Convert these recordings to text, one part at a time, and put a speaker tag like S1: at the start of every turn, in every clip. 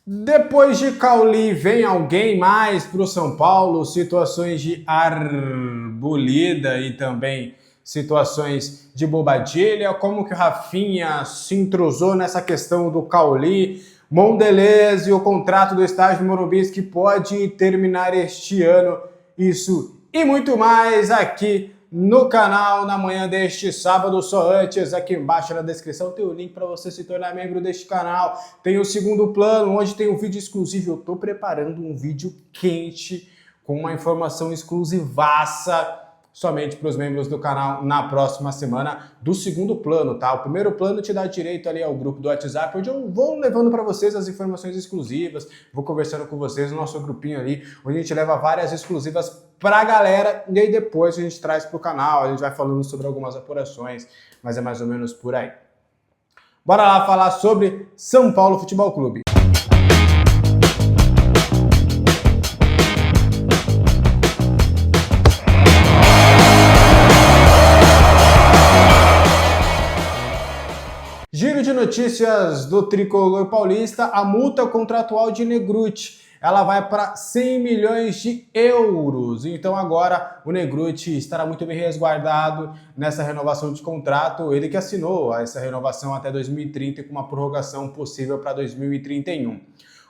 S1: Depois de Cauli, vem alguém mais para o São Paulo? Situações de Arboleda e também situações de Bobadilha. Como que o Rafinha se entrosou nessa questão do Cauli? Mondelez e o contrato do estádio Morumbi que pode terminar este ano. Isso e muito mais aqui no canal na manhã deste sábado. Só antes, aqui embaixo na descrição tem o link para você se tornar membro deste canal. Tem o segundo plano, onde tem um vídeo exclusivo. Eu estou preparando um vídeo quente com uma informação exclusivaça somente para os membros do canal na próxima semana do segundo plano, tá? O primeiro plano te dá direito ali ao grupo do WhatsApp, onde eu vou levando para vocês as informações exclusivas, vou conversando com vocês no nosso grupinho ali, onde a gente leva várias exclusivas pra galera, e aí depois a gente traz pro canal, a gente vai falando sobre algumas apurações, mas é mais ou menos por aí. Bora lá falar sobre São Paulo Futebol Clube. Giro de notícias do Tricolor Paulista, a multa contratual de Negrutti. Ela vai para 100 milhões de euros. Então agora o Negrutti estará muito bem resguardado nessa renovação de contrato. Ele que assinou essa renovação até 2030 com uma prorrogação possível para 2031.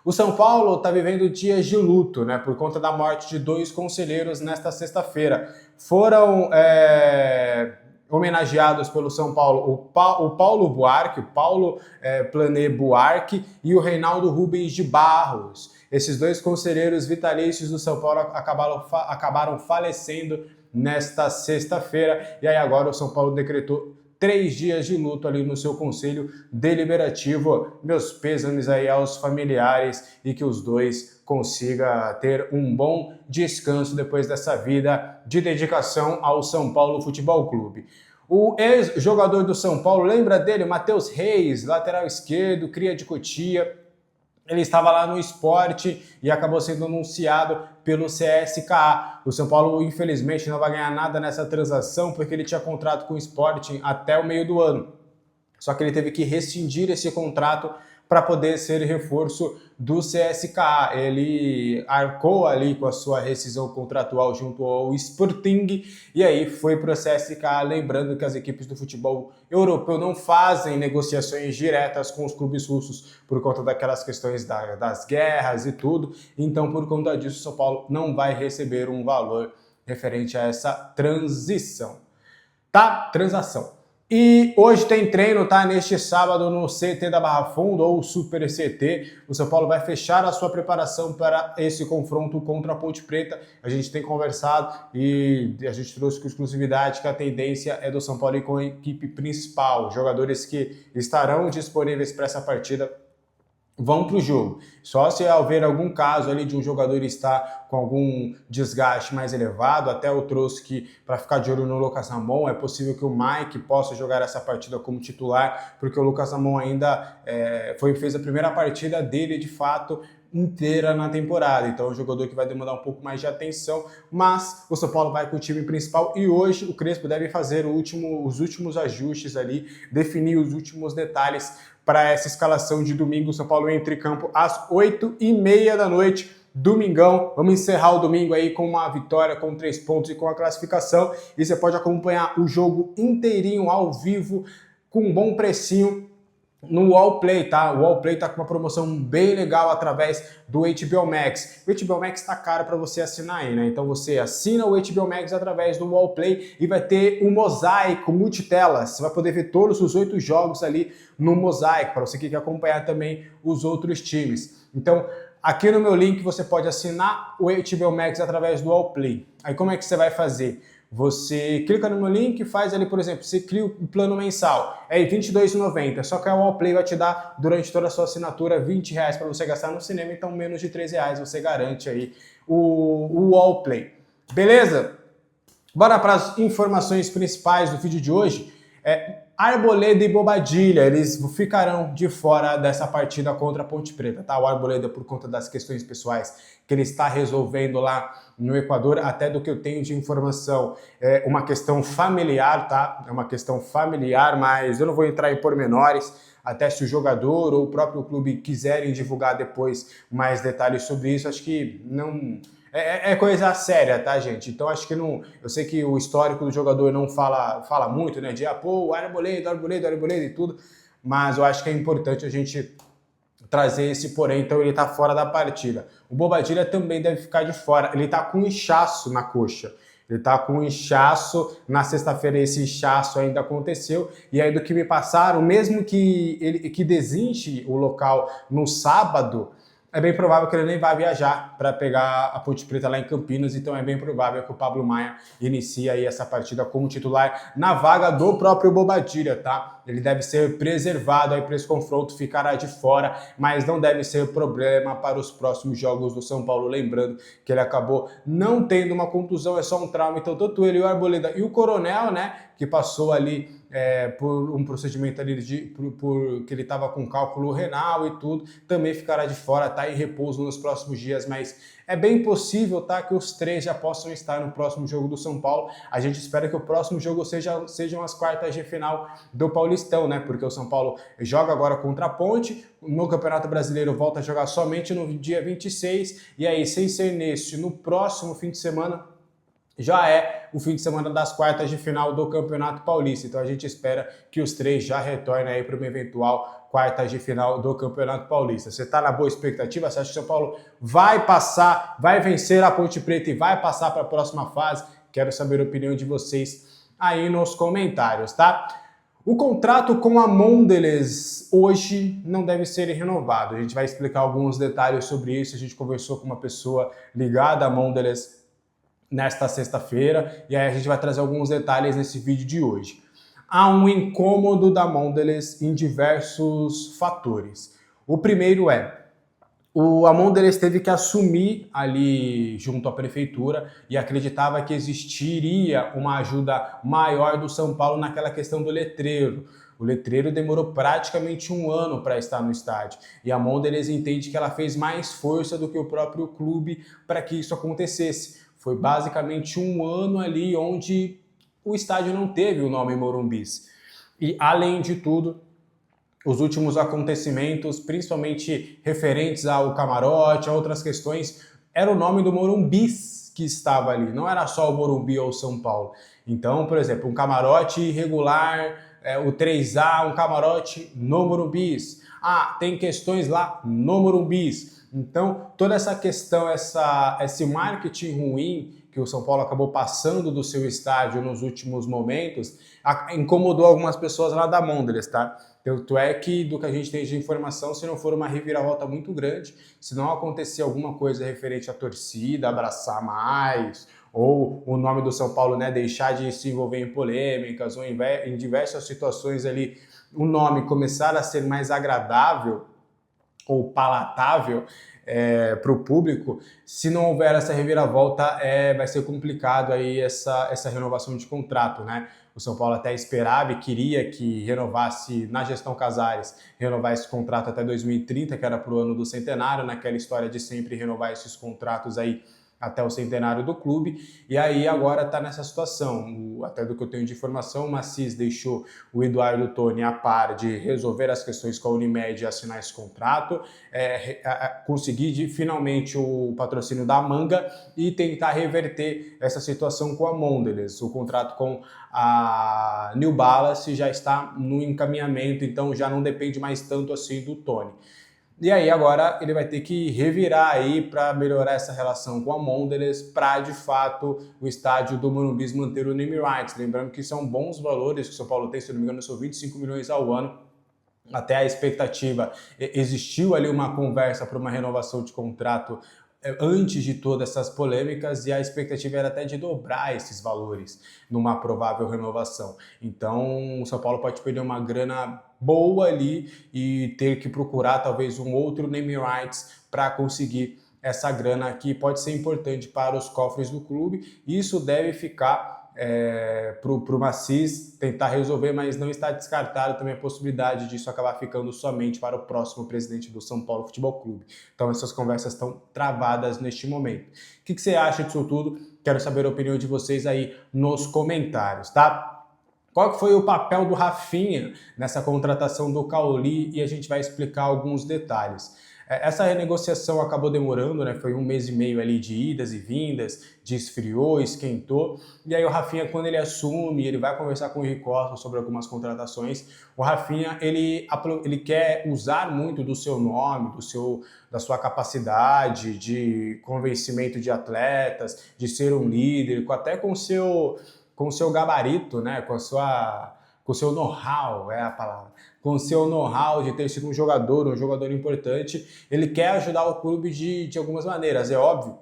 S1: O São Paulo está vivendo dias de luto, né, por conta da morte de 2 conselheiros nesta sexta-feira. Foram homenageados pelo São Paulo o Paulo Buarque, o Paulo Plané Buarque e o Reinaldo Rubens de Barros. Esses 2 conselheiros vitalícios do São Paulo acabaram falecendo nesta sexta-feira, e aí agora o São Paulo decretou 3 dias de luto ali no seu conselho deliberativo. Meus pêsames aí aos familiares e que os 2 consigam ter um bom descanso depois dessa vida de dedicação ao São Paulo Futebol Clube. O ex-jogador do São Paulo, lembra dele? Matheus Reis, lateral esquerdo, cria de Cotia. Ele estava lá no Sport e acabou sendo anunciado pelo CSKA. O São Paulo, infelizmente, não vai ganhar nada nessa transação porque ele tinha contrato com o Sporting até o meio do ano. Só que ele teve que rescindir esse contrato para poder ser reforço do CSKA. Ele arcou ali com a sua rescisão contratual junto ao Sporting e aí foi para o CSKA, lembrando que as equipes do futebol europeu não fazem negociações diretas com os clubes russos por conta daquelas questões das guerras e tudo. Então, por conta disso, o São Paulo não vai receber um valor referente a essa transação. E hoje tem treino, tá? Neste sábado no CT da Barra Funda, ou Super CT. O São Paulo vai fechar a sua preparação para esse confronto contra a Ponte Preta. A gente tem conversado e a gente trouxe com exclusividade que a tendência é do São Paulo ir com a equipe principal. Jogadores que estarão disponíveis para essa partida vão para o jogo. Só se houver algum caso ali de um jogador estar com algum desgaste mais elevado, até eu trouxe que para ficar de olho no Lucas Ramon, é possível que o Mike possa jogar essa partida como titular, porque o Lucas Ramon ainda fez a primeira partida dele de fato inteira na temporada, então é um jogador que vai demandar um pouco mais de atenção, mas o São Paulo vai com o time principal e hoje o Crespo deve fazer os últimos ajustes ali, definir os últimos detalhes para essa escalação de domingo. O São Paulo entra em campo às 8h30 da noite, domingão. Vamos encerrar o domingo aí com uma vitória, com 3 pontos e com a classificação, e você pode acompanhar o jogo inteirinho ao vivo com um bom precinho no Wallplay, tá? O Wallplay tá com uma promoção bem legal através do HBO Max. O HBO Max tá caro para você assinar aí, né? Então você assina o HBO Max através do Wallplay e vai ter um mosaico multitelas. Você vai poder ver todos os 8 jogos ali no mosaico, para você que quer acompanhar também os outros times. Então, aqui no meu link você pode assinar o HBO Max através do Wallplay. Aí como é que você vai fazer? Você clica no meu link, faz ali, por exemplo, você cria o plano mensal, é R$22,90, só que a Wallplay vai te dar, durante toda a sua assinatura, R$20 para você gastar no cinema, então menos de R$3 você garante aí o Wallplay. Beleza? Bora para as informações principais do vídeo de hoje. Arboleda e Bobadilla, eles ficarão de fora dessa partida contra a Ponte Preta, tá? O Arboleda, por conta das questões pessoais que ele está resolvendo lá no Equador, até do que eu tenho de informação, é uma questão familiar, tá? É uma questão familiar, mas eu não vou entrar em pormenores, até se o jogador ou o próprio clube quiserem divulgar depois mais detalhes sobre isso, acho que não... É coisa séria, tá, gente? Então acho que não. Eu sei que o histórico do jogador não fala muito, né? De pô, o Arboleda e tudo, mas eu acho que é importante a gente trazer esse porém, então ele tá fora da partida. O Bobadilla também deve ficar de fora. Ele tá com inchaço na coxa. Ele tá com inchaço, na sexta-feira esse inchaço ainda aconteceu, e aí do que me passaram, mesmo que ele que desinche o local no sábado, é bem provável que ele nem vá viajar para pegar a Ponte Preta lá em Campinas, então é bem provável que o Pablo Maia inicie aí essa partida como titular na vaga do próprio Bobadilla, tá? Ele deve ser preservado aí para esse confronto, ficará de fora, mas não deve ser problema para os próximos jogos do São Paulo, lembrando que ele acabou não tendo uma contusão, é só um trauma, então tanto ele, o Arboleda e o Coronel, né, que passou ali por um procedimento ali que ele estava com cálculo renal e tudo, também ficará de fora, tá em repouso nos próximos dias, mas é bem possível, tá, que os três já possam estar no próximo jogo do São Paulo. A gente espera que o próximo jogo sejam as quartas de final do Paulistão, né, porque o São Paulo joga agora contra a Ponte, no Campeonato Brasileiro volta a jogar somente no dia 26, e aí, sem ser nesse, no próximo fim de semana, já é o fim de semana das quartas de final do Campeonato Paulista. Então a gente espera que os três já retornem aí para uma eventual quartas de final do Campeonato Paulista. Você está na boa expectativa? Você acha que o São Paulo vai passar, vai vencer a Ponte Preta e vai passar para a próxima fase? Quero saber a opinião de vocês aí nos comentários, tá? O contrato com a Mondelez hoje não deve ser renovado. A gente vai explicar alguns detalhes sobre isso. A gente conversou com uma pessoa ligada à Mondelez nesta sexta-feira, e aí a gente vai trazer alguns detalhes nesse vídeo de hoje. Há um incômodo da Mondelez em diversos fatores. O primeiro a Mondelez teve que assumir ali junto à prefeitura e acreditava que existiria uma ajuda maior do São Paulo naquela questão do letreiro. O letreiro demorou praticamente um ano para estar no estádio. E a Mondelez entende que ela fez mais força do que o próprio clube para que isso acontecesse. Foi basicamente um ano ali onde o estádio não teve o nome Morumbis. E, além de tudo, os últimos acontecimentos, principalmente referentes ao camarote, a outras questões, era o nome do Morumbis que estava ali, não era só o Morumbi ou São Paulo. Então, por exemplo, um camarote irregular, o 3A, um camarote no Morumbis. Tem questões lá no Morumbis. Então, toda essa questão, esse marketing ruim que o São Paulo acabou passando do seu estádio nos últimos momentos, incomodou algumas pessoas lá da Mondelez, tá? Tanto é que, do que a gente tem de informação, se não for uma reviravolta muito grande, se não acontecer alguma coisa referente à torcida, abraçar mais, ou o nome do São Paulo, né, deixar de se envolver em polêmicas, ou em diversas situações ali, o nome começar a ser mais agradável, ou palatável para o público, se não houver essa reviravolta, vai ser complicado aí essa renovação de contrato, né? O São Paulo até esperava e queria que renovasse, na gestão Casares, renovar esse contrato até 2030, que era para o ano do centenário, naquela história de sempre renovar esses contratos aí até o centenário do clube, e aí agora está nessa situação. Até do que eu tenho de informação, o Macis deixou o Eduardo Toni a par de resolver as questões com a Unimed e assinar esse contrato, conseguir finalmente o patrocínio da Manga e tentar reverter essa situação com a Mondelez. O contrato com a New Balance já está no encaminhamento, então já não depende mais tanto assim do Toni. E aí agora ele vai ter que revirar aí para melhorar essa relação com a Mondelez para, de fato, o estádio do Morumbi manter o name rights. Lembrando que são bons valores que o São Paulo tem, se não me engano, são 25 milhões ao ano. Até a expectativa, existiu ali uma conversa para uma renovação de contrato antes de todas essas polêmicas, e a expectativa era até de dobrar esses valores numa provável renovação. Então o São Paulo pode perder uma grana boa ali e ter que procurar talvez um outro name rights para conseguir essa grana que pode ser importante para os cofres do clube. Isso deve ficar para o Maciz tentar resolver, mas não está descartado também a possibilidade disso acabar ficando somente para o próximo presidente do São Paulo Futebol Clube. Então essas conversas estão travadas neste momento. O que você acha disso tudo? Quero saber a opinião de vocês aí nos comentários, tá? Qual que foi o papel do Rafinha nessa contratação do Cauli? E a gente vai explicar alguns detalhes. Essa renegociação acabou demorando, né? Foi 1 mês e meio ali de idas e vindas, de esfriou, esquentou. E aí o Rafinha, quando ele assume, ele vai conversar com o Rui Costa sobre algumas contratações. O Rafinha, ele quer usar muito do seu nome, da sua capacidade de convencimento de atletas, de ser um líder, até com o seu gabarito, né? Com o seu know-how, é a palavra, com o seu know-how de ter sido um jogador importante, ele quer ajudar o clube de algumas maneiras. É óbvio,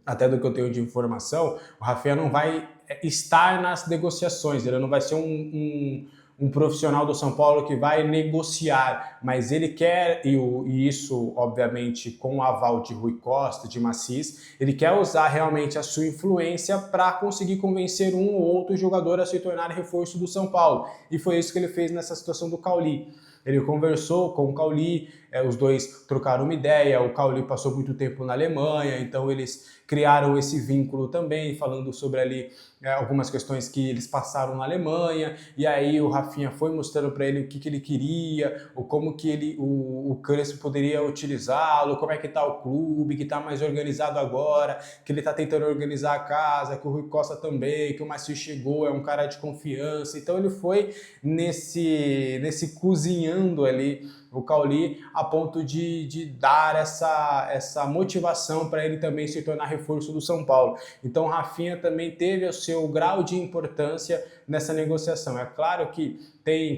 S1: até do que eu tenho de informação, o Rafinha não vai estar nas negociações, ele não vai ser um profissional do São Paulo que vai negociar, mas ele quer, e isso obviamente com o aval de Rui Costa, de Maciz, ele quer usar realmente a sua influência para conseguir convencer um ou outro jogador a se tornar reforço do São Paulo, e foi isso que ele fez nessa situação do Cauli. Ele conversou com o Cauli, os dois trocaram uma ideia, o Cauli passou muito tempo na Alemanha, então eles criaram esse vínculo também, falando sobre ali algumas questões que eles passaram na Alemanha, e aí o Rafinha foi mostrando para ele o que ele queria, ou como que o Crespo poderia utilizá-lo, como é que está o clube, que está mais organizado agora, que ele está tentando organizar a casa, que o Rui Costa também, que o Maciel chegou, é um cara de confiança, então ele foi nesse cozinhando ali o Cauli, a ponto de dar essa motivação para ele também se tornar reforço do São Paulo. Então o Rafinha também teve o seu grau de importância nessa negociação. É claro que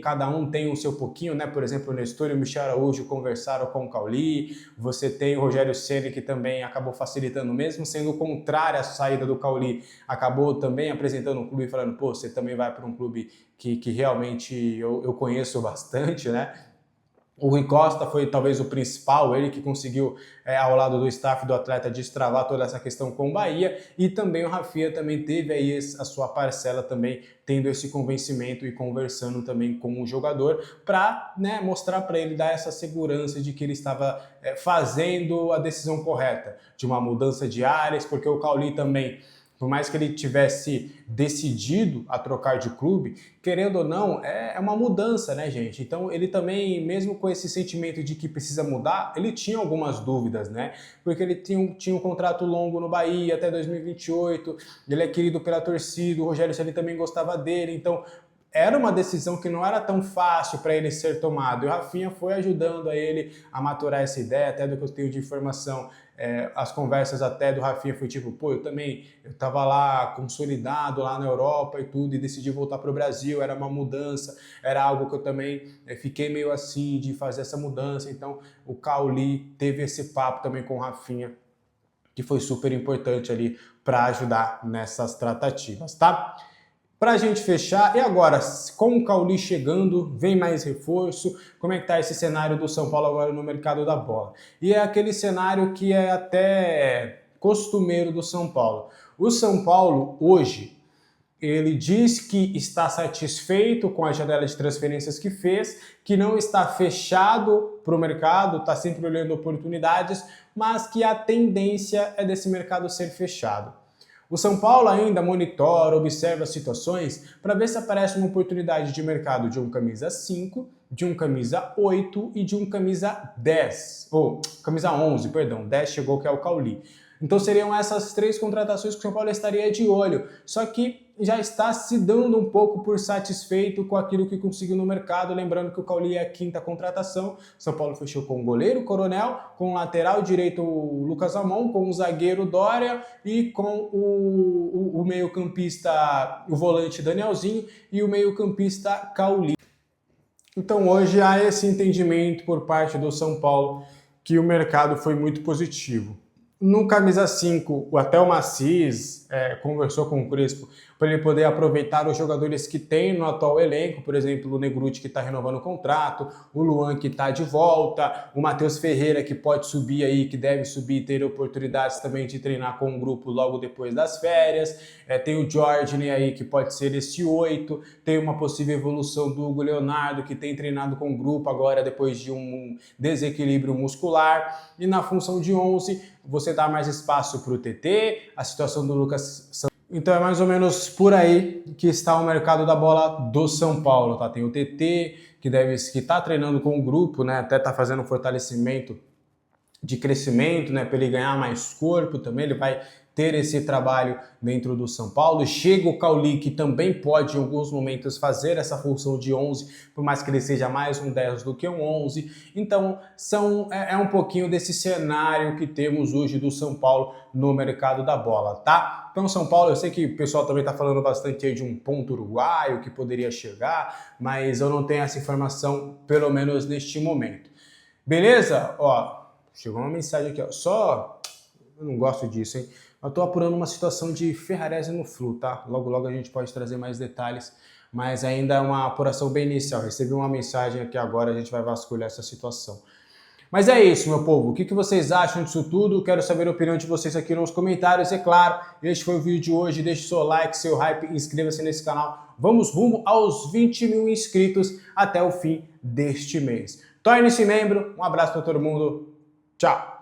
S1: cada um tem o seu pouquinho, né? Por exemplo, o Nestor e o Michel Araújo conversaram com o Cauli, você tem o Rogério Ceni, que também acabou facilitando, mesmo sendo contrária à saída do Cauli, acabou também apresentando o clube, falando, pô, você também vai para um clube que realmente eu conheço bastante, né? O Rui Costa foi talvez o principal, ele que conseguiu, ao lado do staff do atleta, destravar toda essa questão com o Bahia, e também o Rafinha também teve aí a sua parcela também, tendo esse convencimento e conversando também com o jogador, para, né, mostrar para ele, dar essa segurança de que ele estava fazendo a decisão correta, de uma mudança de áreas, porque o Cauli também, por mais que ele tivesse decidido a trocar de clube, querendo ou não, é uma mudança, né, gente? Então ele também, mesmo com esse sentimento de que precisa mudar, ele tinha algumas dúvidas, né? Porque ele tinha um contrato longo no Bahia até 2028, ele é querido pela torcida, o Rogério Ceni também gostava dele, então era uma decisão que não era tão fácil para ele ser tomado. E o Rafinha foi ajudando a ele a maturar essa ideia, até do que eu tenho de informação. As conversas até do Rafinha foi tipo, pô, eu estava lá consolidado lá na Europa e tudo, e decidi voltar para o Brasil, era uma mudança, era algo que eu também fiquei meio assim de fazer essa mudança. Então o Cauli teve esse papo também com o Rafinha, que foi super importante ali para ajudar nessas tratativas, tá? Para a gente fechar, e agora, com o Cauli chegando, vem mais reforço, como é que está esse cenário do São Paulo agora no mercado da bola? E é aquele cenário que é até costumeiro do São Paulo. O São Paulo, hoje, ele diz que está satisfeito com a janela de transferências que fez, que não está fechado para o mercado, está sempre olhando oportunidades, mas que a tendência é desse mercado ser fechado. O São Paulo ainda monitora, observa as situações para ver se aparece uma oportunidade de mercado de um camisa 5, de um camisa 8 e de um camisa 10, ou camisa 11, perdão, 10 chegou, que é o Cauli. Então seriam essas 3 contratações que o São Paulo estaria de olho, só que já está se dando um pouco por satisfeito com aquilo que conseguiu no mercado, lembrando que o Cauli é a 5ª contratação. São Paulo fechou com o goleiro Coronel, com o lateral direito o Lucas Amon, com o zagueiro Dória e com o meio-campista, o volante Danielzinho, e o meio-campista Cauli. Então hoje há esse entendimento por parte do São Paulo que o mercado foi muito positivo. No camisa 5, até o Maciz conversou com o Crespo. para ele poder aproveitar os jogadores que tem no atual elenco, por exemplo, o Negruti que está renovando o contrato, o Luan que está de volta, o Matheus Ferreira que pode subir aí, que deve subir e ter oportunidades também de treinar com o grupo logo depois das férias, tem o Jorge aí que pode ser esse 8, tem uma possível evolução do Hugo Leonardo que tem treinado com o grupo agora depois de um desequilíbrio muscular, e na função de 11 você dá mais espaço para o TT, a situação do Lucas Santos. Então é mais ou menos por aí que está o mercado da bola do São Paulo, tá? Tem o TT, que está treinando com o grupo, né? Até está fazendo um fortalecimento de crescimento, né? Para ele ganhar mais corpo também, ele vai ter esse trabalho dentro do São Paulo. Chega o Cauli, que também pode em alguns momentos fazer essa função de 11, por mais que ele seja mais um 10 do que um 11. Então é um pouquinho desse cenário que temos hoje do São Paulo no mercado da bola, tá? Então São Paulo, eu sei que o pessoal também está falando bastante aí de um ponto uruguaio que poderia chegar, mas eu não tenho essa informação, pelo menos neste momento. Beleza? Ó, chegou uma mensagem aqui, ó. Eu não gosto disso, hein? Eu tô apurando uma situação de Ferrarese no Flu, tá? Logo, logo a gente pode trazer mais detalhes, mas ainda é uma apuração bem inicial. Recebi uma mensagem aqui agora, a gente vai vasculhar essa situação. Mas é isso, meu povo. O que vocês acham disso tudo? Quero saber a opinião de vocês aqui nos comentários. É claro, este foi o vídeo de hoje. Deixe seu like, seu hype, inscreva-se nesse canal. Vamos rumo aos 20 mil inscritos até o fim deste mês. Torne-se membro. Um abraço para todo mundo. Tchau!